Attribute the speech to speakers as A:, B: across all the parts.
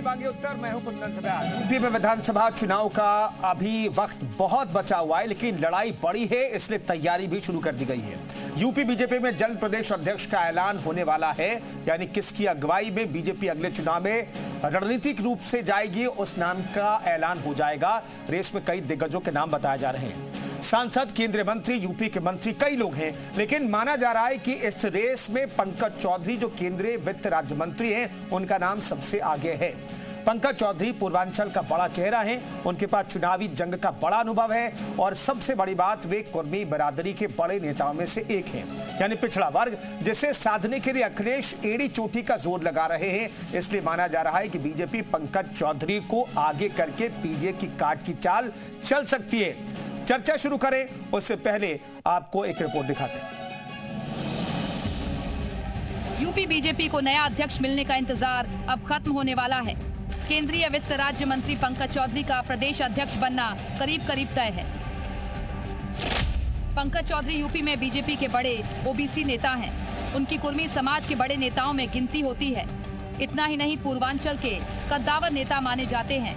A: मांगे उत्तर। मैं हूं कुंदन सब्याल। यूपी में विधानसभा चुनाव का अभी वक्त बहुत बचा हुआ है, लेकिन लड़ाई बड़ी है, इसलिए तैयारी भी शुरू कर दी गई है। यूपी बीजेपी में जल्द प्रदेश अध्यक्ष का ऐलान होने वाला है, यानी किसकी अगुवाई में बीजेपी अगले चुनाव में रणनीतिक रूप से जाएगी, उस नाम का ऐलान हो जाएगा। रेस में कई दिग्गजों के नाम बताए जा रहे हैं। सांसद, केंद्रीय मंत्री, यूपी के मंत्री कई लोग हैं, लेकिन माना जा रहा है कि इस रेस में पंकज चौधरी जो केंद्रीय वित्त राज्य मंत्री हैं, उनका नाम सबसे आगे है। पंकज चौधरी पूर्वांचल का बड़ा चेहरा है, उनके पास चुनावी जंग का बड़ा अनुभव है और सबसे बड़ी बात, वे कुर्मी बिरादरी के बड़े नेताओं में से एक हैं, यानी पिछड़ा वर्ग, जिसे साधने के लिए अखिलेश एड़ी चोटी का जोर लगा रहे हैं। इसलिए माना जा रहा है कि बीजेपी पंकज चौधरी को आगे करके पीजे की काट की चाल चल सकती है। चर्चा शुरू करें उससे पहले आपको एक रिपोर्ट दिखाते हैं।
B: यूपी बीजेपी को नया अध्यक्ष मिलने का इंतजार अब खत्म होने वाला है। केंद्रीय वित्त राज्य मंत्री पंकज चौधरी का प्रदेश अध्यक्ष बनना करीब करीब तय है। पंकज चौधरी यूपी में बीजेपी के बड़े ओबीसी नेता हैं। उनकी कुर्मी समाज के बड़े नेताओं में गिनती होती है। इतना ही नहीं, पूर्वांचल के कद्दावर नेता माने जाते हैं।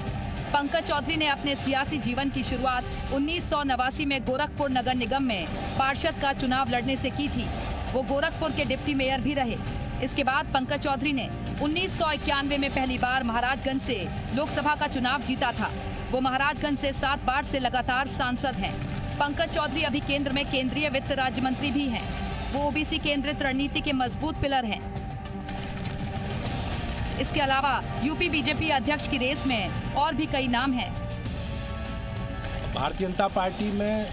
B: पंकज चौधरी ने अपने सियासी जीवन की शुरुआत 1989 में गोरखपुर नगर निगम में पार्षद का चुनाव लड़ने से की थी। वो गोरखपुर के डिप्टी मेयर भी रहे। इसके बाद पंकज चौधरी ने 1991 में पहली बार महाराजगंज से लोकसभा का चुनाव जीता था। वो महाराजगंज से 7 बार से लगातार सांसद हैं। पंकज चौधरी अभी केंद्र में केंद्रीय वित्त राज्य मंत्री भी हैं। वो ओबीसी केंद्रित रणनीति के मजबूत पिलर हैं। इसके अलावा यूपी बीजेपी अध्यक्ष की रेस में और भी कई नाम हैं।
C: भारतीय जनता पार्टी में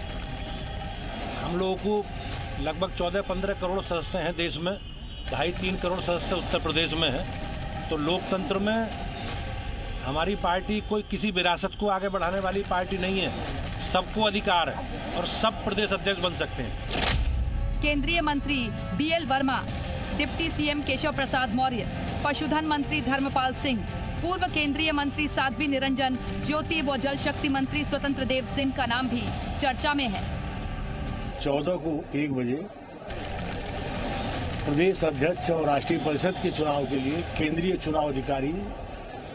C: हम लोगों को लगभग 14-15 करोड़ सदस्य हैं देश में, 2.5-3 करोड़ सदस्य उत्तर प्रदेश में हैं। तो लोकतंत्र में हमारी पार्टी कोई किसी विरासत को आगे बढ़ाने वाली पार्टी नहीं है। सबको अधिकार है और सब प्रदेश अध्यक्ष बन सकते हैं।
B: केंद्रीय मंत्री BL Verma, deputy CM Keshav Prasad Maurya, पशुधन मंत्री धर्मपाल सिंह, पूर्व केंद्रीय मंत्री साध्वी निरंजन, ज्योति व जल शक्ति मंत्री स्वतंत्र देव सिंह का नाम भी चर्चा में है।
D: 14 को 1 बजे प्रदेश अध्यक्ष और राष्ट्रीय परिषद के चुनाव के लिए केंद्रीय चुनाव अधिकारी,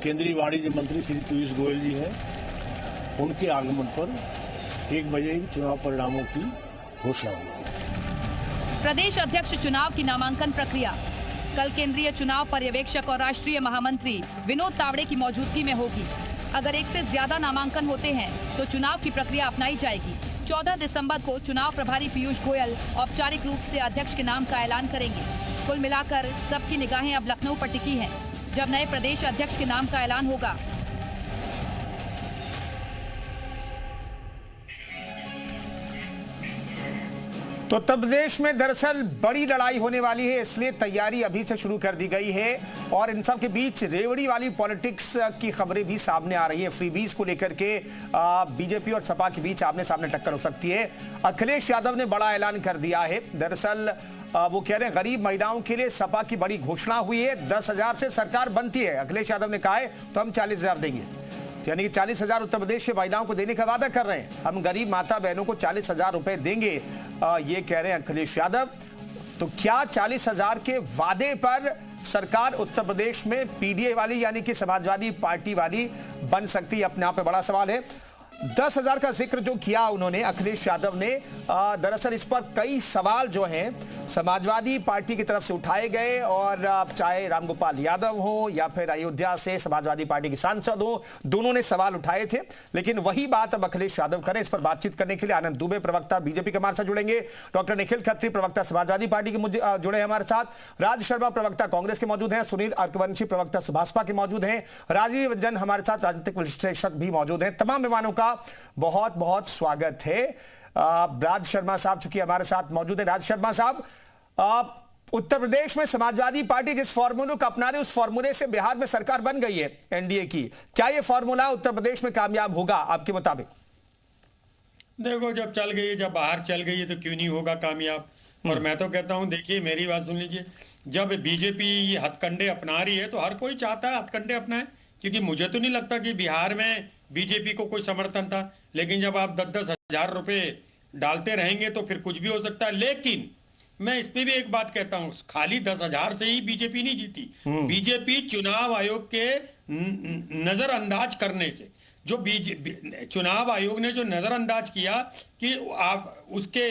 D: केंद्रीय वाणिज्य मंत्री श्री पीयूष गोयल जी हैं। उनके आगमन पर 1 बजे चुनाव परिणामों की घोषणा होगी।
B: प्रदेश अध्यक्ष चुनाव की नामांकन प्रक्रिया कल केंद्रीय चुनाव पर्यवेक्षक और राष्ट्रीय महामंत्री विनोद तावड़े की मौजूदगी में होगी। अगर 1 से ज्यादा नामांकन होते हैं तो चुनाव की प्रक्रिया अपनाई जाएगी। 14 दिसंबर को चुनाव प्रभारी पीयूष गोयल औपचारिक रूप से अध्यक्ष के नाम का ऐलान करेंगे। कुल मिलाकर सबकी निगाहें अब लखनऊ पर टिकी हैं। जब नए प्रदेश अध्यक्ष के नाम का ऐलान होगा,
A: तो उत्तर प्रदेश में दरअसल बड़ी लड़ाई होने वाली है, इसलिए तैयारी अभी से शुरू कर दी गई है। और इन सब के बीच रेवड़ी वाली पॉलिटिक्स की खबरें भी सामने आ रही हैं। फ्रीबीज को लेकर के बीजेपी और सपा के बीच आमने सामने टक्कर हो सकती है। अखिलेश यादव ने बड़ा ऐलान कर दिया है। दरअसल वो कह रहे हैं गरीब महिलाओं के लिए सपा की बड़ी घोषणा हुई है। 10,000 से सरकार बनती है। अखिलेश यादव ने कहा है तो हम 40,000 देंगे, यानी कि 40,000 उत्तर प्रदेश के महिलाओं को देने का वादा कर रहे हैं। हम गरीब माता बहनों को 40,000 रुपए देंगे, ये कह रहे हैं अखिलेश यादव। तो क्या 40,000 के वादे पर सरकार उत्तर प्रदेश में पीडीए वाली यानी कि समाजवादी पार्टी वाली बन सकती है? अपने आप में बड़ा सवाल है। 10,000 का जिक्र जो किया उन्होंने, अखिलेश यादव ने, दरअसल इस पर कई सवाल जो हैं समाजवादी पार्टी की तरफ से उठाए गए। और चाहे रामगोपाल यादव हो या फिर अयोध्या से समाजवादी पार्टी के सांसद हो, दोनों ने सवाल उठाए थे। लेकिन वही बात अब अखिलेश यादव करें। इस पर बातचीत करने के लिए आनंद दुबे, प्रवक्ता बीजेपी के हमारे साथ जुड़ेंगे। डॉक्टर निखिल खत्री, प्रवक्ता समाजवादी पार्टी के जुड़े हमारे साथ। राज शर्मा, प्रवक्ता कांग्रेस के मौजूद हैं। सुनील अर्कवंशी, प्रवक्ता भाजपा के मौजूद हैं। राजीव रंजन हमारे साथ राजनीतिक विश्लेषक भी मौजूद हैं। तमाम मेहमानों का बहुत बहुत स्वागत है। राज शर्मा साहब चूंकि हमारे साथ मौजूद है। राज शर्मा साहब, उत्तर प्रदेश में समाजवादी पार्टी जिस फॉर्मूले को अपना रही, उस फॉर्मूले से बिहार में सरकार बन गई है एनडीए की। क्या यह फॉर्मूला उत्तर प्रदेश में कामयाब होगा आपके मुताबिक?
E: देखो, जब चल गई है, जब बाहर चल गई है तो क्यों नहीं होगा कामयाब। और मैं तो कहता हूं, देखिए मेरी बात सुन लीजिए, जब बीजेपी ये हथकंडे अपना रही है तो हर कोई चाहता है हथकंडे अपनाए, क्योंकि मुझे तो नहीं लगता कि बिहार में बीजेपी को कोई समर्थन था। लेकिन जब आप 10-10 हजार रुपए डालते रहेंगे तो फिर कुछ भी हो सकता है। लेकिन मैं इस पे भी एक बात कहता हूं, खाली 10,000 से ही बीजेपी नहीं जीती। बीजेपी चुनाव आयोग के नजरअंदाज करने से, जो चुनाव आयोग ने जो नजरअंदाज किया कि आप उसके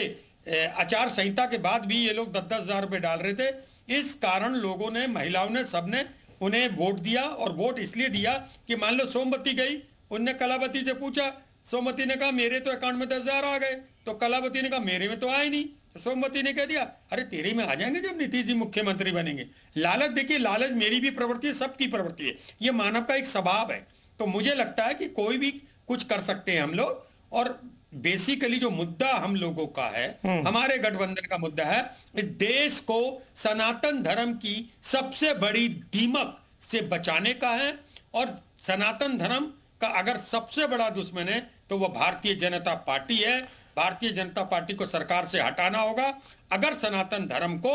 E: आचार संहिता के बाद भी ये लोग 10-10 हजार रुपए डाल रहे थे, इस कारण लोगों ने, महिलाओं ने, सबने उन्हें वोट दिया। और वोट इसलिए दिया कि मान लो सोमवती गई, उनने कलावती से पूछा, सोमवती ने कहा मेरे तो अकाउंट में 10,000 आ गए, तो कलावती ने कहा मेरे में तो आए नहीं, तो सोमवती ने कह दिया अरे तेरे में आ जाएंगे जब नीतीश जी मुख्यमंत्री बनेंगे। लालच, देखिए लालच मेरी भी प्रवृत्ति है, सबकी प्रवृत्ति है, ये मानव का एक स्वभाव है। तो मुझे लगता है कि कोई भी कुछ कर सकते हैं हम लोग। और बेसिकली जो मुद्दा हम लोगों का है, हमारे गठबंधन का मुद्दा है, इस देश को सनातन धर्म की सबसे बड़ी दीमक से बचाने का है। और सनातन धर्म का अगर सबसे बड़ा दुश्मन है तो वह भारतीय जनता पार्टी है। भारतीय जनता पार्टी को सरकार से हटाना होगा अगर सनातन धर्म को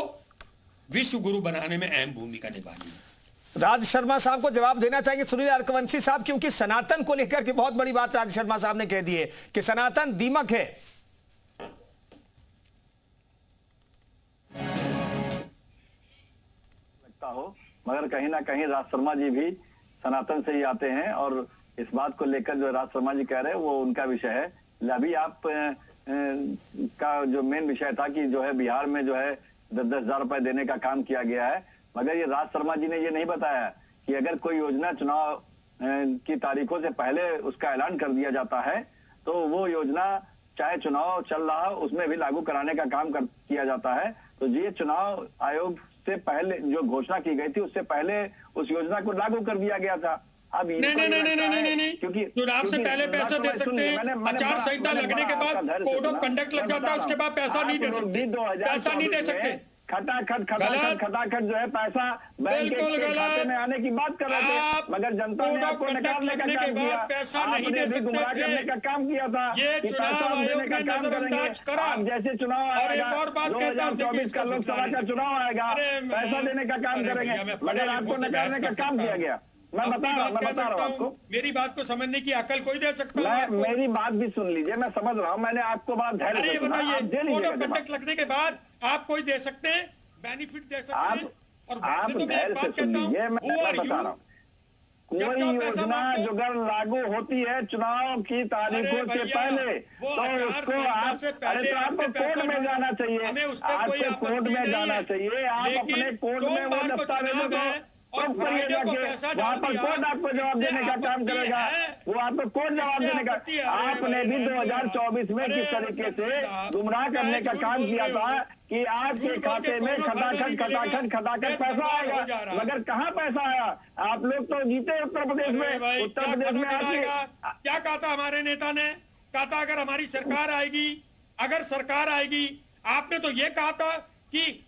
E: विश्व गुरु बनाने में अहम भूमिका निभानी है।
A: राज शर्मा साहब को जवाब देना चाहिए सुनील अर्कवंशी साहब, क्योंकि सनातन को लेकर के बहुत बड़ी बात राज शर्मा साहब ने कह दी है कि सनातन दीमक है।
F: लगता हो, मगर कहीं ना कहीं राज शर्मा जी भी सनातन से ही आते हैं और इस बात को लेकर जो राज शर्मा जी कह रहे हैं वो उनका विषय है। अभी आप का जो मेन विषय था कि जो है बिहार में जो है 10-10 हजार रुपए देने का काम किया गया है, मगर ये राज शर्मा जी ने ये नहीं बताया कि अगर कोई योजना चुनाव की तारीखों से पहले उसका ऐलान कर दिया जाता है तो वो योजना चाहे चुनाव चल रहा हो उसमें भी लागू कराने का काम किया जाता है। तो ये चुनाव आयोग से पहले जो घोषणा की गई थी उससे पहले उस योजना को लागू कर दिया गया था। अब
E: नहीं,
F: क्योंकि
E: चुनाव से पहले पैसा दे सकते हैं, आचार संहिता लगने के बाद कोड ऑफ कंडक्ट लग जाता है, उसके बाद पैसा नहीं दे सकते, पैसा नहीं दे सकते।
F: खटाखट जो है पैसा बैंक के खाते में आने की बात कर रहे थे, मगर जनता ने आपको निकालने का काम किया, आपने भी गुमराह करने का काम किया था कि पैसा देने का काम करेंगे। आप जैसे चुनाव आएगा 2024 का लोकसभा का चुनाव आएगा, पैसा देने का काम करेंगे, मगर आपको निकालने का काम किया गया। मैं बता रहा हूँ आपको,
E: मेरी बात को समझने की अकल कोई दे सकता है।
F: मेरी बात भी सुन लीजिए, मैं समझ रहा हूँ, मैंने आपको बात धैर्य से सुना।
E: कोड ऑफ कंडक्ट लगने के बाद आप कोई दे सकते हैं, बेनिफिट दे सकते हैं। और
F: आप धैर्य से सुन लीजिए, मैं बता रहा हूँ, कोई योजना जो अगर लागू होती है चुनाव की तारीखों से पहले तो उसको आपको कोर्ट में जाना चाहिए, आपको कोर्ट में जाना चाहिए, आप अपने कोर्ट में वो दस्तावेजों को वहां पर कोर्ट आपको जवाब देने का काम करेगा, वो आपको कोर्ट जवाब देने का। आपने भी 2024 में किस तरीके से गुमराह करने का काम किया था कि आपके खाते में खटाखट पैसा आएगा, मगर कहाँ पैसा आया? आप लोग तो जीते उत्तर प्रदेश में, उत्तर प्रदेश में
E: क्या कहा था हमारे नेता ने? कहा था अगर हमारी सरकार आएगी, अगर सरकार आएगी, आपने तो ये कहा था कि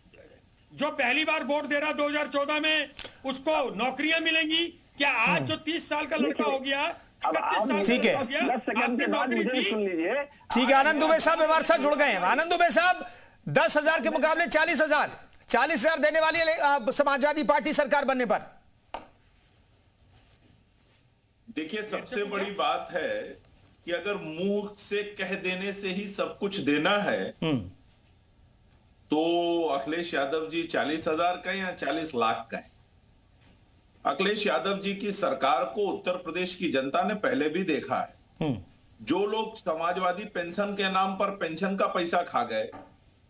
E: जो पहली बार वोट दे रहा 2014 में उसको नौकरियां मिलेंगी। क्या आज जो 30 साल का लड़का हो गया,
A: ठीक है,
F: 10 सेकंड के बाद मुझे सुन लीजिए।
A: ठीक है, आनंद दुबे साहब हमारे साथ जुड़ गए हैं। आनंद दुबे साहब, 10,000 के मुकाबले 40,000 देने वाली है समाजवादी पार्टी सरकार बनने पर।
G: देखिए, सबसे बड़ी बात है कि अगर मुंह से कह देने से ही सब कुछ देना है तो अखिलेश यादव जी 40,000 का या 40 लाख का है। अखिलेश यादव जी की सरकार को उत्तर प्रदेश की जनता ने पहले भी देखा है। जो लोग समाजवादी पेंशन के नाम पर पेंशन का पैसा खा गए,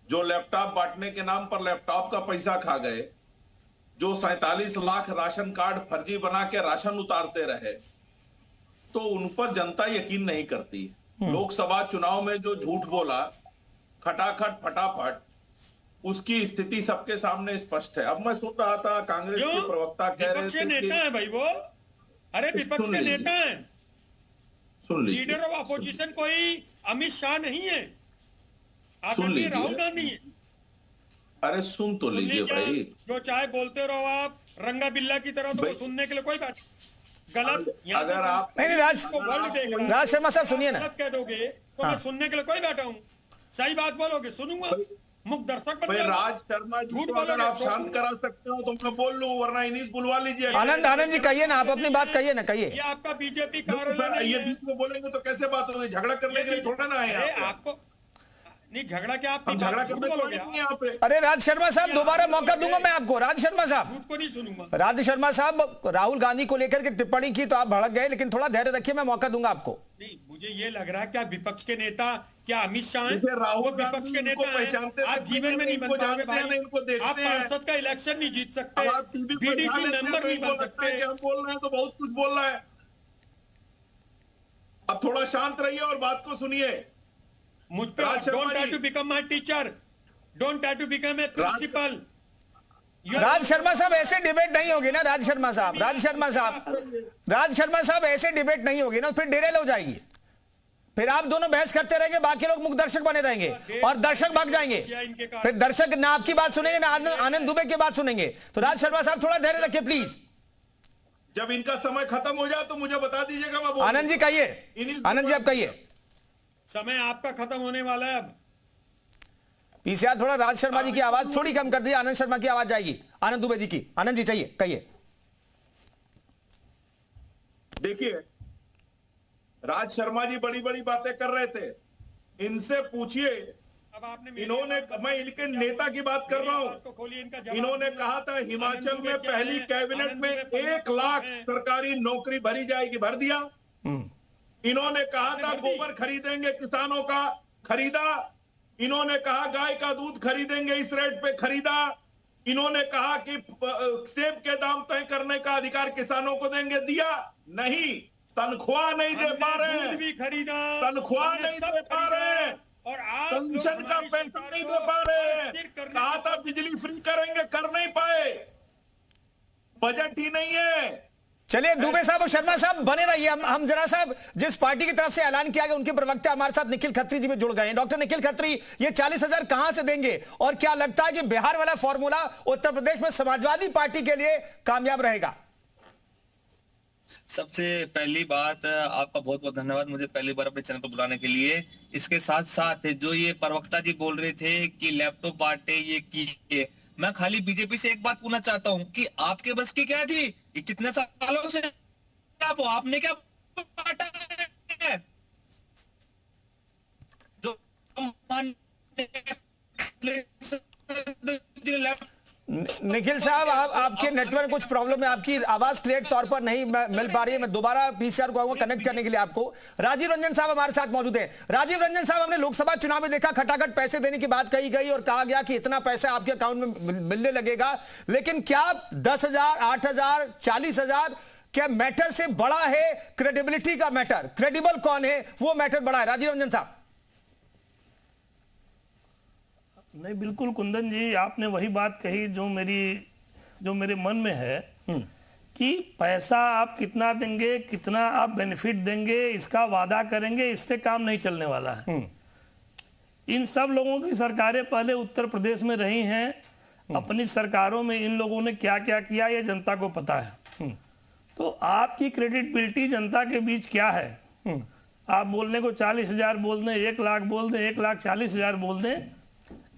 G: जो लैपटॉप बांटने के नाम पर लैपटॉप का पैसा खा गए, जो 47 लाख राशन कार्ड फर्जी बना के राशन उतारते रहे, तो उन पर जनता यकीन नहीं करती। लोकसभा चुनाव में जो झूठ बोला खटाखट फटाफट, उसकी स्थिति सबके सामने स्पष्ट है। अब मैं सुन रहा था कांग्रेस के प्रवक्ता कह रहे थे
E: नेता है भाई वो, अरे विपक्ष के नेता है,
G: सुन लीजिए,
E: लीडर ऑफ अपोजिशन कोई अमित शाह नहीं है, आदरणीय राहुल गांधी है।
G: अरे सुन तो लीजिए भाई,
E: जो चाहे बोलते रहो आप रंगा बिल्ला की तरह, तो वो सुनने के लिए कोई बात गलत।
G: अगर आप
A: नहीं राज शर्मा साहब सुनिए ना,
E: गलत कह दोगे तो मैं सुनने के लिए कोई बैठा हूँ, सही बात बोलोगे सुनूंगा, मुख दर्शक बन जाऊंगा।
G: राज शर्मा झूठ बोलोगे, आप शांत करा सकते हो तो मैं बोल लूं, वरना इनिस बुलवा लीजिए।
A: आनंद जी कहिए ना, आप अपनी बात कहिए ना, कहिए।
E: ये आपका बीजेपी कार्यालय
G: ये बीच में बोलेंगे तो कैसे बात होगी? झगड़ा करने के लिए थोड़ा ना आए
E: आपको। नहीं झगड़ा क्या आप
G: हम झगड़ा करने को नहीं यहाँ पे।
A: अरे राज शर्मा साहब, दोबारा मौका दूंगा मैं आपको। राज शर्मा साहब,
E: झूठ को नहीं सुनूंगा।
A: राज शर्मा साहब, राहुल गांधी को लेकर के टिप्पणी की तो आप भड़क गए, लेकिन थोड़ा धैर्य रखिए, मैं मौका दूंगा आपको।
E: नहीं, मुझे ये लग रहा है क्या विपक्ष के नेता, क्या अमित शाह हैं,
G: राहुल
E: वो विपक्ष के नेता हैं। आप जीवन में नहीं बन पाओगे भाई, आप पार्षद का इलेक्शन नहीं जीत सकते, बीडीसी मेंबर नहीं बन सकते।
G: हम बोल रहे हैं तो बहुत कुछ बोल रहा है। अब थोड़ा शांत रहिए और बात को सुनिए।
E: मुझ पे don't try to become my teacher, don't try to become a principal.
A: Raj Sharma sahab, ऐसे डिबेट नहीं होगी ना राज शर्मा साहब। राज शर्मा साहब ऐसे डिबेट नहीं होगी ना, फिर डिरेल हो जाएगी, फिर आप दोनों बहस करते रहेंगे, बाकी लोग मुख्य दर्शक बने रहेंगे और दर्शक भाग जाएंगे। फिर दर्शक ना आपकी बात सुनेंगे ना आनंद दुबे की बात सुनेंगे। तो राज शर्मा साहब थोड़ा धैर्य रखिए प्लीज।
G: जब इनका समय खत्म हो जाए तो मुझे बता दीजिएगा, मैं
A: आनंद जी कहिए, आनंद जी आप कहिए।
E: समय आपका खत्म होने वाला है। अब
A: पीसीआर थोड़ा राज शर्मा जी की आवाज थोड़ी कम कर दी, आनंद शर्मा की आवाज जाएगी, आनंद दुबे जी की। आनंद जी चाहिए, कहिए।
G: देखिए, राज शर्मा जी बड़ी बड़ी बातें कर रहे थे, इनसे पूछिए।
E: अब आपने
G: इन्होंने, मैं इनके नेता की बात कर रहा हूं, इन्होंने कहा था हिमाचल में पहली कैबिनेट में 1 लाख सरकारी नौकरी भरी जाएगी, भर दिया। इन्होंने कहा था गोबर खरीदेंगे किसानों का, खरीदा। इन्होंने कहा गाय का दूध खरीदेंगे, इस रेट पे खरीदा। इन्होंने कहा कि सेब के दाम तय करने का अधिकार किसानों को देंगे, दिया नहीं। तनख्वाह नहीं दे पा रहे हैं,
E: भी खरीदा,
G: तनख्वाह नहीं दे पा रहे हैं,
E: और आप
G: पेंशन का पैसा नहीं दे पा रहे हैं। कहा था बिजली फ्री करेंगे, कर नहीं पाए, बजट ही नहीं है।
A: चलिए दुबे साहब और शर्मा साहब बने रहिए। हम जरा साहब, जिस पार्टी की तरफ से ऐलान किया गया उनके प्रवक्ता हमारे साथ निखिल खत्री जी में जुड़ गए हैं। डॉक्टर निखिल खत्री, ये 40,000 कहां से देंगे और क्या लगता है कि बिहार वाला फॉर्मूला उत्तर प्रदेश में समाजवादी पार्टी के लिए कामयाब रहेगा?
H: सबसे पहली बात, आपका बहुत बहुत धन्यवाद मुझे पहली बार अपने चैनल पर बुलाने के लिए। इसके साथ साथ जो ये प्रवक्ता जी बोल रहे थे कि लैपटॉप बांटे, ये की, मैं खाली बीजेपी से एक बात पूछना चाहता हूं कि आपके बस की क्या थी? ये कितने सालों से आपने क्या बांटा है? जो
A: निखिल साहब, आपके नेटवर्क कुछ प्रॉब्लम है, आपकी आवाज क्लियर तौर पर नहीं मिल पा रही है। मैं दोबारा पीसीआर को आऊंगा कनेक्ट करने के लिए आपको। राजीव रंजन साहब हमारे साथ मौजूद हैं। राजीव रंजन साहब, हमने लोकसभा चुनाव में देखा खटाखट पैसे देने की बात कही गई और कहा गया कि इतना पैसा आपके अकाउंट में मिलने लगेगा, लेकिन क्या 10,000, 8,000, 40,000 क्या मैटर से बड़ा है क्रेडिबिलिटी का मैटर? क्रेडिबल कौन है वो मैटर बड़ा है? राजीव रंजन साहब।
I: नहीं, बिल्कुल कुंदन जी, आपने वही बात कही जो मेरे मन में है कि पैसा आप कितना देंगे, कितना आप बेनिफिट देंगे, इसका वादा करेंगे, इससे काम नहीं चलने वाला है। इन सब लोगों की सरकारें पहले उत्तर प्रदेश में रही हैं, अपनी सरकारों में इन लोगों ने क्या क्या किया ये जनता को पता है। तो आपकी क्रेडिबिलिटी जनता के बीच क्या है? आप बोलने को 40,000 बोल दें, 1 लाख बोल दें, 1,40,000 बोल दें,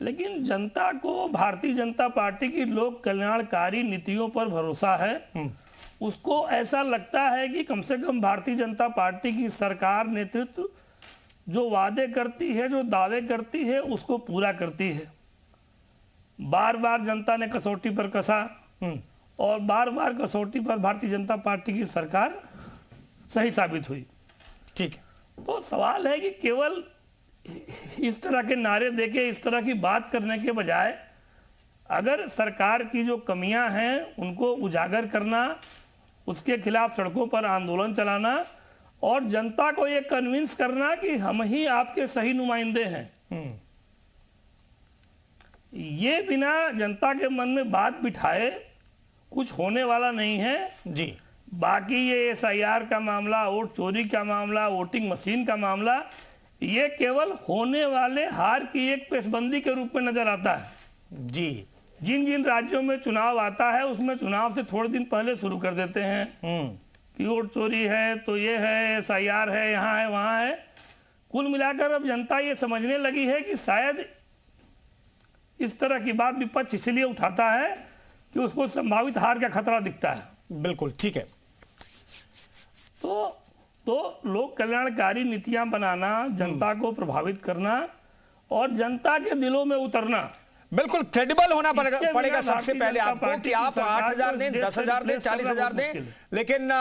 I: लेकिन जनता को भारतीय जनता पार्टी की लोक कल्याणकारी नीतियों पर भरोसा है। उसको ऐसा लगता है कि कम से कम भारतीय जनता पार्टी की सरकार नेतृत्व जो वादे करती है, जो दावे करती है, उसको पूरा करती है। बार बार जनता ने कसौटी पर कसा और बार बार कसौटी पर भारतीय जनता पार्टी की सरकार सही साबित हुई।
A: ठीक,
I: तो सवाल है कि केवल इस तरह के नारे देके, इस तरह की बात करने के बजाय अगर सरकार की जो कमियां हैं उनको उजागर करना, उसके खिलाफ सड़कों पर आंदोलन चलाना और जनता को ये कन्विंस करना कि हम ही आपके सही नुमाइंदे हैं, ये बिना जनता के मन में बात बिठाए कुछ होने वाला नहीं है
A: जी।
I: बाकी ये SIR का मामला, वोट चोरी का मामला, वोटिंग मशीन का मामला, ये केवल होने वाले हार की एक पेशबंदी के रूप में नजर आता है
A: जी।
I: जिन जिन राज्यों में चुनाव आता है उसमें चुनाव से थोड़े दिन पहले शुरू कर देते हैं कि वोट चोरी है तो ये है, SIR है, यहाँ है, वहाँ है। कुल मिलाकर अब जनता ये समझने लगी है कि शायद इस तरह की बात विपक्ष इसलिए उठाता है कि उसको संभावित हार का खतरा दिखता है।
A: बिल्कुल ठीक है।
I: तो लोक कल्याणकारी नीतियां बनाना, जनता को प्रभावित करना और जनता के दिलों में उतरना।
A: बिल्कुल क्रेडिबल होना
I: इसके
A: पड़ेगा
I: बिना
A: सबसे
I: भारतीय
A: पहले
I: जनता
A: आपको
I: पार्टी
A: कि
I: की
A: आप
I: सरकार
A: 8,000
I: को
A: दें,
I: इस देश
A: 10,000
I: से
A: दें,
I: रिप्लेस करना
A: 40,000
I: बहुत
A: दें,
I: मुश्किल है।
A: लेकिन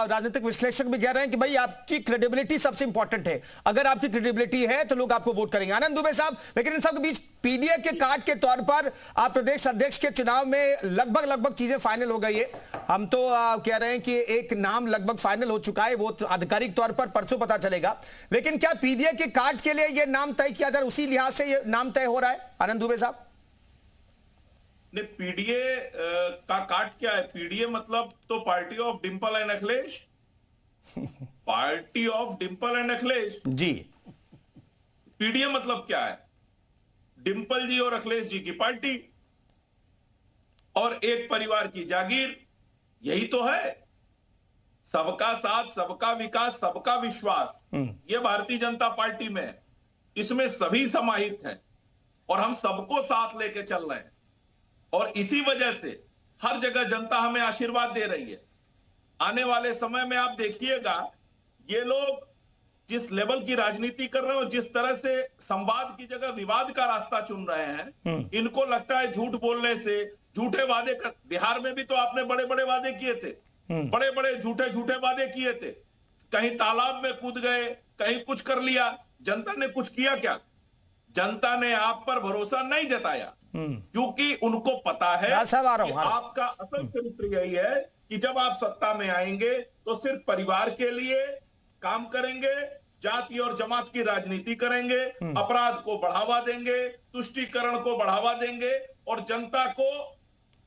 A: राजनीतिक विश्लेषक भी कह रहे हैं कि भाई आपकी क्रेडिबिलिटी सबसे इंपॉर्टेंट है। अगर आपकी क्रेडिबिलिटी है तो लोग आपको वोट करेंगे। आनंद दुबे साहब, लेकिन इन सब के बीच पीडीए के कार्ड के तौर पर आप प्रदेश अध्यक्ष के चुनाव में लगभग चीजें फाइनल हो गई है। हम तो कह रहे हैं कि एक नाम लगभग फाइनल हो चुका है, वो आधिकारिक तौर पर परसों पता चलेगा। लेकिन क्या पीडीए के कार्ड के लिए यह नाम तय किया जाए, उसी लिहाज से यह नाम तय हो रहा है? आनंद दुबे साहब,
G: ने पीडीए का कार्ड क्या है? पीडीए मतलब तो party of Dimple and Akhilesh, party of Dimple and Akhilesh
A: ji.
G: PDA मतलब क्या है? डिंपल जी और अखिलेश जी की पार्टी और एक परिवार की जागीर, यही तो है। सबका साथ, सबका विकास, सबका विश्वास, ये भारतीय जनता पार्टी में है। इसमें सभी समाहित हैं और हम सबको साथ लेके चल रहे हैं और इसी वजह से हर जगह जनता हमें आशीर्वाद दे रही है। आने वाले समय में आप देखिएगा, ये लोग जिस लेवल की राजनीति कर रहे हो, जिस तरह से संवाद की जगह विवाद का रास्ता चुन रहे हैं, इनको लगता है झूठ बोलने से, झूठे वादे कर। बिहार में भी तो आपने बड़े बड़े वादे किए थे, बड़े बड़े झूठे वादे किए थे। कहीं तालाब में कूद गए, कहीं कुछ कर लिया। जनता ने कुछ किया क्या? जनता ने आप पर भरोसा नहीं जताया, क्योंकि उनको पता है कि आपका असल चरित्र यही है कि जब आप सत्ता में आएंगे तो सिर्फ परिवार के लिए काम करेंगे, जाति और जमात की राजनीति करेंगे, अपराध को बढ़ावा देंगे, तुष्टीकरण को बढ़ावा देंगे और जनता को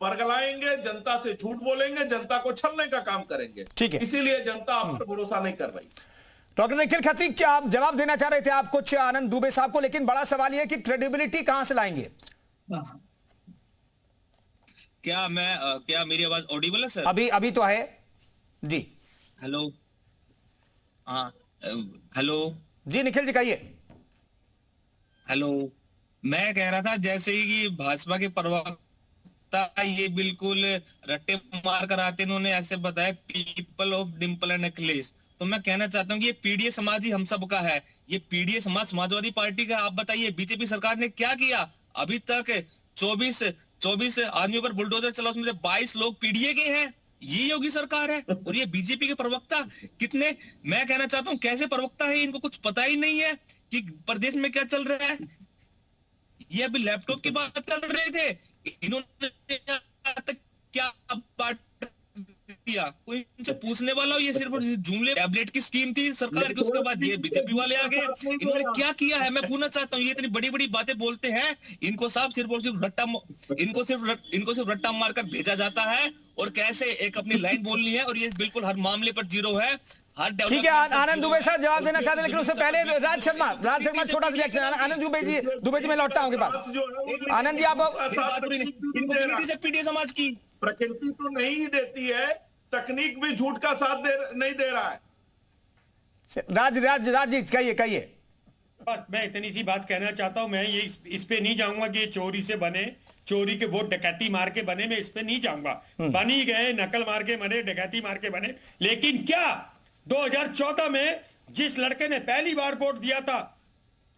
G: बरगलाएंगे, जनता से झूठ बोलेंगे, जनता को छलने का काम करेंगे।
A: ठीक है,
G: इसीलिए जनता आप पर भरोसा नहीं कर रही।
A: डॉक्टर निखिल खत्री, क्या आप जवाब देना चाह रहे थे आप कुछ आनंद दुबे साहब को, लेकिन बड़ा सवाल यह कि क्रेडिबिलिटी कहां से लाएंगे?
H: क्या मेरी आवाज ऑडिबल है सर?
A: अभी तो है जी।
H: हेलो, हाँ, हेलो
A: जी, निखिल जी कहिए।
H: हेलो, मैं कह रहा था जैसे ही कि भाजपा के प्रवक्ता ये बिल्कुल रट्टे मार कर आते, इन्होंने ऐसे बताया people of Dimple and Akhilesh. तो मैं कहना चाहता हूँ कि ये पीडीए समाज ही हम सब का है। ये पीडीए समाज समाजवादी पार्टी का। आप बताइए बीजेपी सरकार ने क्या किया अभी तक? 24 आदमियों पर बुलडोजर चला, उसमें से 22 लोग पीडीए के हैं। ये योगी सरकार है और ये बीजेपी के प्रवक्ता कितने, मैं कहना चाहता हूँ कैसे प्रवक्ता है, इनको कुछ पता ही नहीं है कि प्रदेश में क्या चल रहा है। ये अभी लैपटॉप की बात कर रहे थे, इन्होंने क्या बात किया? कोई इनसे पूछने वाला हो? ये सिर्फ जुमले टैबलेट की स्कीम थी सरकार की, उसके बाद ये बीजेपी वाले आ गए, इन्होंने क्या किया है? मैं पूछना चाहता हूँ। ये इतनी बड़ी बड़ी बातें बोलते हैं, इनको साहब सिर्फ और सिर्फ रट्टा मारकर भेजा जाता है और कैसे एक अपनी लाइन बोलनी है, और ये बिल्कुल हर मामले पर जीरो है।
A: ठीक है, आनंद दुबे साहब जवाब देना चाहते हैं, लेकिन उससे पहले राज शर्मा छोटा सा रिएक्शन। आनंद दुबे जी मैं लौटता हूँ आपके पास। आनंद जी, आप
H: पीडीए समाज की
G: प्रकृति तो नहीं ही देती है, तकनीक भी झूठ का साथ नहीं दे रहा है।
A: राज जी कहिए।
E: बस मैं इतनी सी बात कहना चाहता हूं। मैं ये इस पे नहीं जाऊंगा कि ये चोरी से बने, चोरी के वोट डकैती मार के बने, मैं इस पे नहीं जाऊंगा। बन ही गए, नकल मार के बने, डकैती मार के बने। लेकिन क्या 2014 में जिस लड़के ने पहली बार वोट दिया था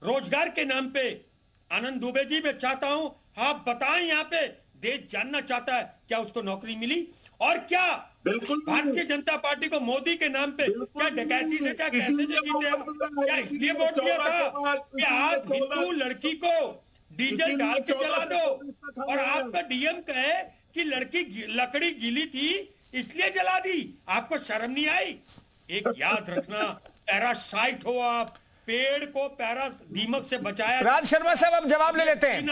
E: रोजगार के नाम पे, आनंद दुबे जी मैं चाहता हूं आप बताएं, यहाँ पे देश जानना चाहता है क्या उसको नौकरी मिली? और क्या
G: बिल्कुल
E: भारतीय जनता पार्टी को मोदी के नाम पे क्या डकैती से, क्या कैसे से जीते आप? क्या इसलिए वोट दिया था कि आप हिंदू लड़की को डीजल डाल के जला दो, और आपका डीएम कहे कि लड़की लकड़ी गीली थी इसलिए जला दी? आपको शर्म नहीं आई? एक याद रखना, पैरासाइट हो आप, पेड़ को पैरा दीमक से बचाया।
A: राज शर्मा साहब अब जवाब ले लेते हैं।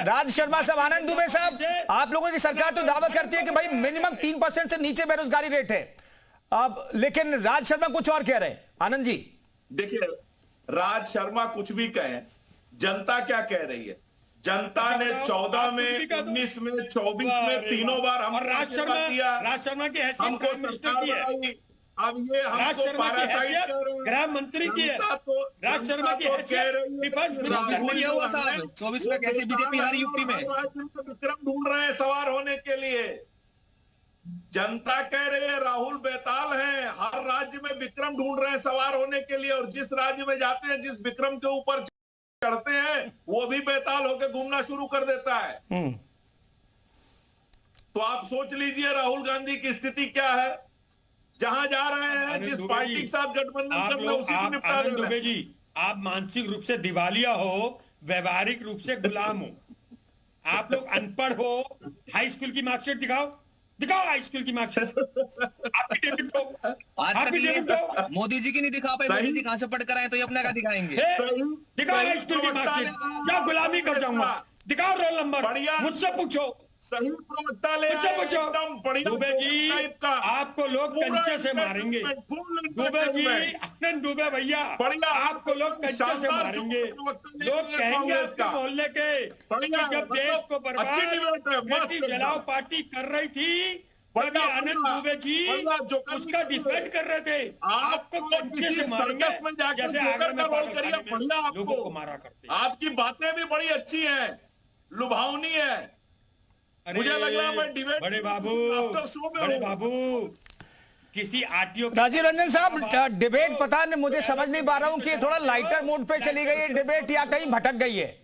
A: राज शर्मा साहब, आनंद दुबे साहब, आप लोगों की सरकार तो दावा करती है कि भाई मिनिमम 3% से नीचे बेरोजगारी रेट है, अब लेकिन राज शर्मा कुछ और कह रहे हैं। आनंद जी
G: देखिए, राज शर्मा कुछ भी कहें, जनता क्या कह रही है? जनता ने 14 में, 19 में, 24 में तीनों बार हमको
E: राज शर्मा की हैसियत
G: हमको
E: मिनिस्टर की है।
G: अब ये
E: राज शर्मा की हैसियत गृह मंत्री की है। राज शर्मा की हैसियत विपक्ष
H: 24 में क्या हुआ साहब? 24 में कैसे बीजेपी हारी यूपी में?
G: विक्रम ढूंढ रहे हैं सवार होने के लिए। जनता कह रही है राहुल बेताल हैं, हर राज्य में विक्रम ढूंढ रहे हैं सवार होने के लिए, और जिस राज्य में जाते हैं, जिस विक्रम के ऊपर चढ़ते हैं वो भी बेताल होकर घूमना शुरू कर देता है। तो आप सोच लीजिए राहुल गांधी की स्थिति क्या है। जहां जा रहे हैं, जिस पार्टी के साथ गठबंधन कर रहे हैं, उसी को निपटा रहे हैं।
E: दुबे जी, आप मानसिक रूप से दिवालिया हो, व्यवहारिक रूप से गुलाम हो। आप लोग अनपढ़ हो। हाई स्कूल की मार्कशीट दिखाओ हाई स्कूल की मार्कशीट। आपकी डेबिट दो, आपकी डेबिट दो।
H: मोदी जी की नहीं दिखा पाए, मोदी जी कहां से पढ़कर आए तो ये अपना क्या दिखाएंगे?
E: दिखाओ हाई स्कूल की मार्कशीट, क्या गुलामी कर जाऊंगा। दिखाओ रोल नंबर, मुझसे पूछो,
G: सही प्रवक्ता ले
E: मुझसे पूछो।
G: एकदम बढ़िया
E: दुबे जी, आपको लोग कंचे से मारेंगे। दुबे जी, आनंद दुबे भैया, आपको लोग कंचे से मारेंगे। लोग कहेंगे आपके मोहल्ले के कि जब देश को बर्बाद बेटी जलाओ पार्टी कर रही थी, तभी आनंद दुबे जी उसका डिफेंड कर रहे थे। आपको कंचे से मारेंगे जैसे आगरा में लोगों को मारा करते।
G: आपकी बातें भी बड़ी अच्छी है, लुभावनी है। मुझे लग रहा है मैं डिबेट
E: बड़े बाबू किसी आरटीओ।
A: राजीव रंजन साहब, डिबेट पता नहीं, मुझे समझ नहीं पा रहा हूं कि थोड़ा लाइटर मूड पे चली गई है डिबेट या कहीं भटक गई है।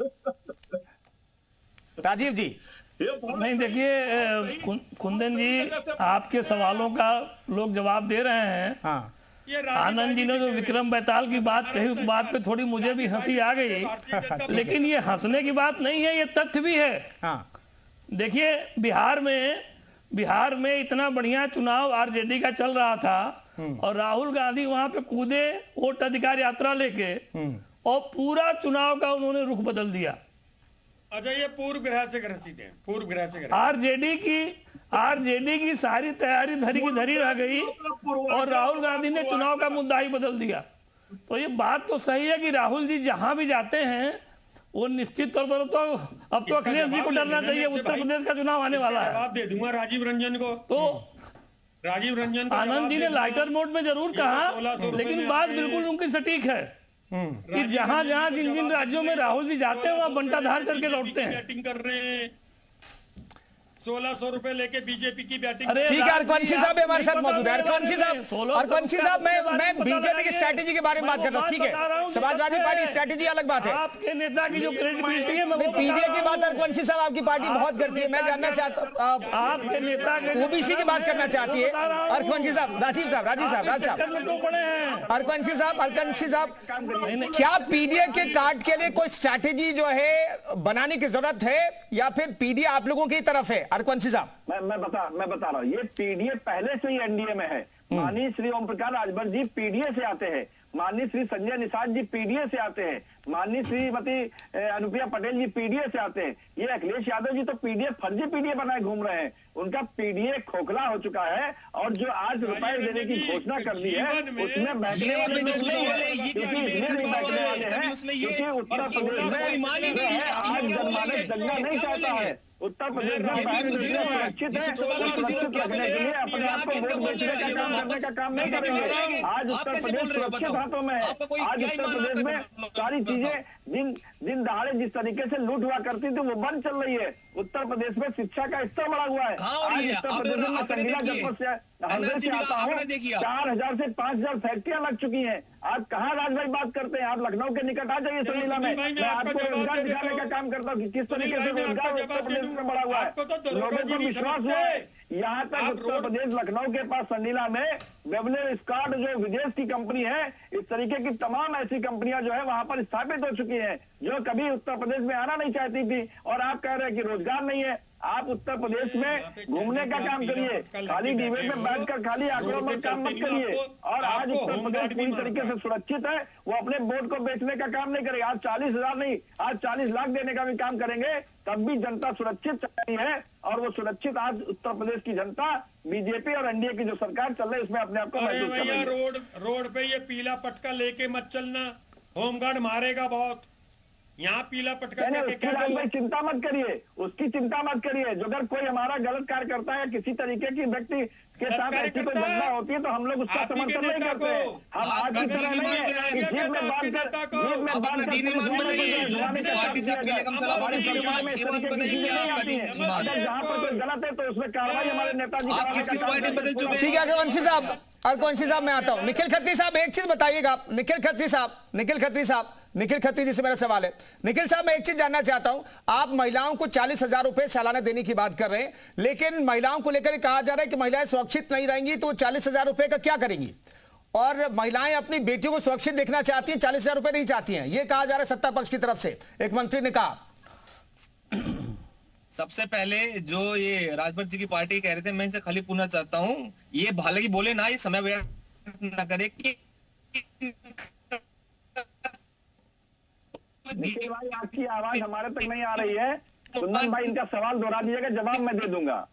A: राजीव जी।
I: नहीं, देखिए कुंदन जी, आपके सवालों का लोग जवाब दे रहे हैं।
A: हाँ।
I: आनंद जी ने जो विक्रम बैताल की बात कही, उस बात पे थोड़ी मुझे भी हंसी आ गई, लेकिन ये हंसने की बात नहीं है, ये तथ्य भी है।
A: हाँ।
I: देखिए, बिहार में इतना बढ़िया चुनाव आरजेडी का चल रहा था और राहुल गांधी वहां पे कूदे वोट अधिकार यात्रा लेके और पूरा चुनाव का उन्होंने रुख बदल दिया।
E: अच्छा, ये पूर्व ग्रह से ग्रसित है, पूर्व ग्रह से ग्रसित। आरजेडी की सारी तैयारी धरी की धरी रह गई और राहुल गांधी ने चुनाव का मुद्दा ही बदल दिया। तो ये बात तो सही है कि राहुल जी जहां भी जाते हैं वो निश्चित तौर पर, तो अब तो अखिलेश जी को डरना चाहिए। उत्तर प्रदेश का चुनाव आने वाला है। जवाब दे दूंगा राजीव रंजन को।
I: तो
E: राजीव रंजन को
I: आनंद जी ने लाइटर मोड में जरूर कहा, लेकिन बात बिल्कुल उनकी सटीक है कि जहां जहां जिन जिन राज्यों में राहुल जी जाते हैं वहां बंटाधार करके लौटते हैं।
E: बैटिंग कर रहे हैं, 1600 रुपए लेके बीजेपी की बैटिंग।
A: ठीक है, अरकवंशी साहब हमारे साथ मौजूद है। अरकवंशी साहब, मैं बीजेपी की स्ट्रैटेजी के बारे में बात करता हूँ। ठीक है, समाजवादी पार्टी स्ट्रैटेजी अलग बात है।
I: आपके नेता की जो क्रेडिबिलिटी है,
A: पीडीए की बात अरकवंशी साहब आपकी पार्टी बहुत करती है। मैं जानना चाहता हूँ,
I: आपके नेता
A: ओबीसी की बात करना चाहती है अरकवंशी साहब। राजीव साहब, अरकवंशी साहब, क्या पीडीए के कार्ड के लिए कोई स्ट्रैटेजी जो है बनाने की जरूरत है या फिर पीडीए आप लोगों की तरफ है? अरकवंशी साहब,
F: मैं बता रहा हूँ, ये पीडीए पहले से ही एनडीए में है। माननीय श्री ओम प्रकाश राजभर जी पीडीए से आते हैं, माननीय श्री संजय निषाद जी पीडीए से आते हैं, माननीय श्रीमती अनुप्रिया पटेल जी पीडीए से आते हैं। ये अखिलेश यादव जी तो पीडीए फर्जी पीडीए बनाए घूम रहे हैं। उनका पीडीए खोखला हो चुका है और जो आज रुपए देने की घोषणा कर दी है उसमें बैठने वाले लोग नहीं है, क्योंकि उत्तर प्रदेश में आज जनमानस जगना नहीं चाहता है। उत्तर प्रदेश में सुरक्षित है, सुरक्षित रखने के लिए अपने आप को वोट बेचने का काम करने का काम नहीं करेंगे। आज उत्तर प्रदेश सुरक्षित हाथों में है। आज उत्तर प्रदेश में सारी चीजें दिन दहाड़े जिस तरीके से लूट हुआ करती थी वो बंद चल रही है। उत्तर प्रदेश में शिक्षा का स्तर बढ़ा हुआ है। आज उत्तर प्रदेश में संगीला जनपद से आता हूँ, 4000 से 5000 फैक्ट्रियां लग चुकी हैं। आज कहाँ राजभाई बात करते हैं? आप लखनऊ के निकट आ जाइए संगीला में, मैं आपको रोजगार दिखाने का काम करता हूँ कि किस तरीके से रोजगार उत्तर प्रदेश में बढ़ा हुआ है। लोगों को विश्वास हुआ है। यहाँ तक उत्तर प्रदेश लखनऊ के पास संडीला में बेवलेर स्कॉट जो विदेश की कंपनी है, इस तरीके की तमाम ऐसी कंपनियां जो है वहां पर स्थापित हो चुकी हैं जो कभी उत्तर प्रदेश में आना नहीं चाहती थी। और आप कह रहे हैं कि रोजगार नहीं है। आप उत्तर प्रदेश में घूमने का काम करिए, खाली डिबेट में बैठकर खाली आंकड़ों में काम मत करिए। और आज उत्तर प्रदेश पूरी तरीके से सुरक्षित है, वो अपने वोट को बेचने का काम नहीं करेगा। आज 40,000 नहीं, आज 40 लाख देने का भी काम करेंगे, तब भी जनता सुरक्षित चल रही है। और वो सुरक्षित आज उत्तर प्रदेश की जनता बीजेपी और एनडीए की जो सरकार चल रही है उसमें अपने आप को महसूस कर रही है।
E: रोड पे ये पीला पटका लेके मत चलना, होमगार्ड मारेगा बहुत। यहाँ पीला पटका
F: भाई चिंता मत करिए, उसकी चिंता मत करिए। जो अगर कोई हमारा गलत कार्य करता है, किसी तरीके की व्यक्ति के साथ ऐसी कोई घटना होती है तो हम लोग उसका समर्थन नहीं करते। हम आज की तरह नहीं है कि जेब में बांध कर अगर जहाँ पर कोई गलत है तो उसमें कार्रवाई हमारे नेताजी।
A: ठीक है अरकवंशी साहब, और कौन सी साहब मैं आता हूं। निखिल खत्री साहब एक चीज बताइएगा, निखिल खत्री जी से मेरा सवाल है। निखिल साहब मैं एक चीज जानना चाहता हूं, आप महिलाओं को 40,000 रुपए सालाना देने की बात कर रहे हैं, लेकिन महिलाओं को लेकर कहा जा रहा है कि महिलाएं सुरक्षित नहीं रहेंगी तो 40,000 रुपए का क्या करेंगी? और महिलाएं अपनी बेटियों को सुरक्षित देखना चाहती हैं, 40,000 रुपए नहीं चाहती हैं, ये कहा जा रहा है सत्ता पक्ष की तरफ से। एक मंत्री ने कहा।
H: सबसे पहले जो ये राजभर जी की पार्टी कह रहे थे, मैं इनसे खाली पूछना चाहता हूँ, ये हालांकि बोले ना, ये समय व्यर्थ ना करे कि
F: भाई आपकी आवाज हमारे तक नहीं आ रही है। कुंदन भाई इनका सवाल दोहरा दीजिएगा, जवाब मैं दे दूंगा।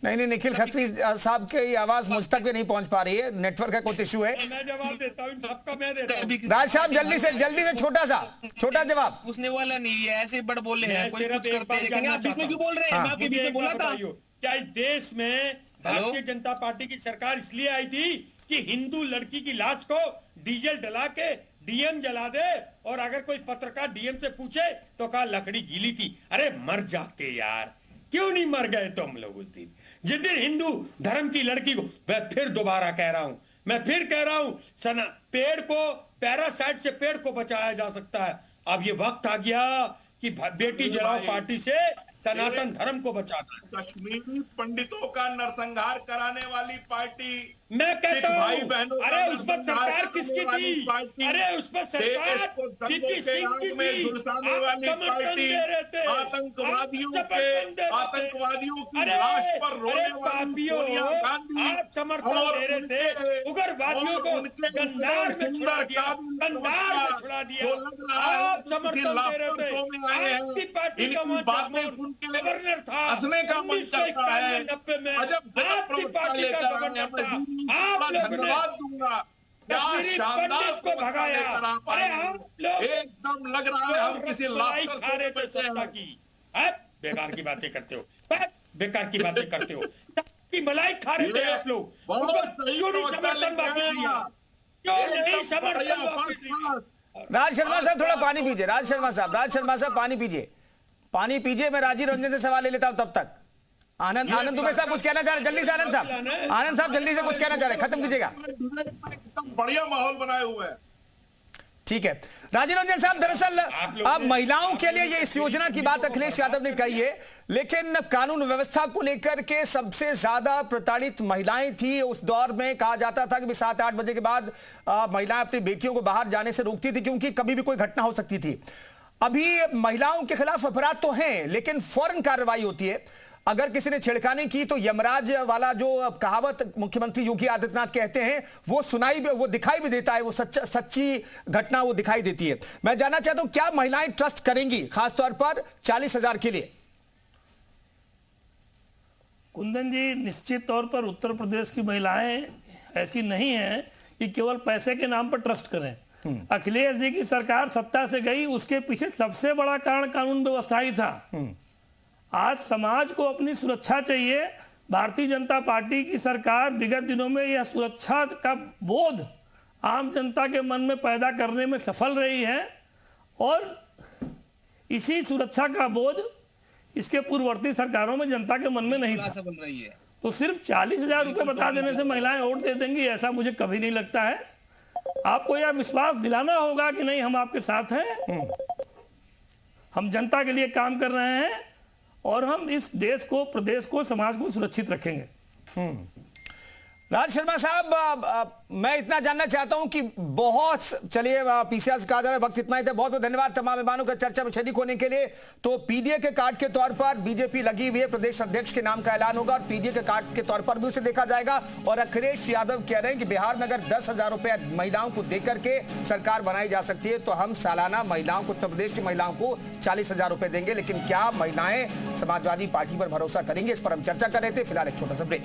A: नहीं, निखिल खत्री साहब की आवाज मुझ तक भी नहीं पहुंच पा रही है, नेटवर्क का कुछ इशू है।
E: मैं जवाब देता हूं, सबका मैं देता हूं।
A: राज साहब जल्दी से छोटा जवाब।
H: पूछने वाला नहीं है, ऐसे बड़ बोले हैं, कोई कुछ करते हैं, आप बीच में क्यों बोल रहे हैं? मैं आपके बीच में बोला था।
E: क्या इस देश में भारतीय जनता पार्टी की सरकार इसलिए आई थी कि हिंदू लड़की की लाश को डीजल डला के डीएम जला दे, और अगर कोई पत्रकार डीएम से पूछे तो कहा लकड़ी गीली थी? अरे मर जाते यार, क्यों नहीं मर गए तुम लोग उस दिन, जिस दिन हिंदू धर्म की लड़की को। मैं फिर दोबारा कह रहा हूं, पेड़ को, पैरासाइट से पेड़ को बचाया जा सकता है। अब ये वक्त आ गया कि बेटी जलाओ पार्टी से सनातन धर्म को बचाना है।
G: कश्मीरी पंडितों का नरसंहार कराने वाली पार्टी,
E: मैं कहता हूं, अरे उस पर सरकार किसकी थी? अरे उस पर सरकार पीपी सिंह की थी। आप समर्थन दे रहे थे
G: आतंकवादियों की लाश पर रोने वाली सोनिया गांधी,
E: आप समर्थन दे रहे थे उग्रवादियों को गंदार में छुड़ा दिया, आप समर्थन दे रहे थे। आपकी पार्टी का गवर्नर था 1991-90 में, आपकी पार्टी का गवर्नर था। आप लोगों ने कश्मीरी पंडित को भगाया। अरे आप लोग
G: एकदम लग रहा है हम किसी
E: लड़ाई खा रहे थे सत्ता की। बेकार की बातें करते हो, की मलाई खा रहे थे आप लोग। क्यों नहीं समर्थन वापस लिया?
A: राज शर्मा साहब थोड़ा पानी पीजिए। राज शर्मा साहब पानी पीजिए। मैं राजीव रंजन से सवाल ले लेता हूं तब तक। आनंद दुबे साहब कुछ कहना चाह रहे, जल्दी से आनंद साहब जल्दी से कुछ कहना चाह रहे, खत्म कीजिएगा।
G: एकदम बढ़िया माहौल बनाए हुए हैं।
A: ठीक है राजीव रंजन साहब, दरअसल अब महिलाओं के लिए ये इस योजना की बात अखिलेश यादव ने कही है, लेकिन कानून व्यवस्था को लेकर के सबसे ज्यादा प्रताड़ित महिलाएं थी। उस दौर में कहा जाता था कि 7-8 बजे के बाद महिलाएं अपनी बेटियों को बाहर जाने से रोकती थी, क्योंकि कभी भी कोई घटना हो सकती थी। अभी महिलाओं के खिलाफ अपराध तो हैं, लेकिन फौरन कार्रवाई होती है। अगर किसी ने छेड़खानी की तो यमराज वाला जो कहावत मुख्यमंत्री योगी आदित्यनाथ कहते हैं, वो दिखाई भी देता है, वो सच्ची घटना वो दिखाई देती है। मैं जानना चाहता हूं क्या महिलाएं ट्रस्ट करेंगी खासतौर पर 40,000 के लिए?
I: कुंदन जी, निश्चित तौर पर उत्तर प्रदेश की महिलाएं ऐसी नहीं हैं कि केवल पैसे के नाम पर ट्रस्ट करें। अखिलेश जी की सरकार सत्ता से गई, उसके पीछे सबसे बड़ा कारण कानून व्यवस्था ही था। आज समाज को अपनी सुरक्षा चाहिए। भारतीय जनता पार्टी की सरकार विगत दिनों में यह सुरक्षा का बोध आम जनता के मन में पैदा करने में सफल रही है, और इसी सुरक्षा का बोध इसके पूर्ववर्ती सरकारों में जनता के मन में नहीं था।
H: सफल रही है। तो
I: सिर्फ 40,000 रुपए बता देने से महिलाएं वोट दे देंगी, ऐसा मुझे कभी नहीं लगता है। आपको यह विश्वास दिलाना होगा कि नहीं, हम आपके साथ हैं, हम जनता के लिए काम कर रहे हैं, और हम इस देश को, प्रदेश को, समाज को सुरक्षित रखेंगे।
A: राज शर्मा साहब, मैं इतना जानना चाहता हूं कि बहुत, चलिए पीसीआर से कहा जा रहा है वक्त इतना ही था। बहुत बहुत धन्यवाद तमाम मेहमानों का चर्चा में शरीक होने के लिए। तो पीडीए के कार्ड के तौर पर बीजेपी लगी हुई है, प्रदेश अध्यक्ष के नाम का ऐलान होगा और पीडीए के कार्ड के तौर पर भी उसे देखा जाएगा। और अखिलेश यादव कह रहे हैं कि बिहार में अगर 10,000 रुपए महिलाओं को देकर के सरकार बनाई जा सकती है तो हम सालाना महिलाओं को, उत्तर प्रदेश की महिलाओं को 40,000 रुपए देंगे। लेकिन क्या महिलाएं समाजवादी पार्टी पर भरोसा करेंगे, इस पर हम चर्चा कर रहे थे। फिलहाल एक छोटा सा ब्रेक।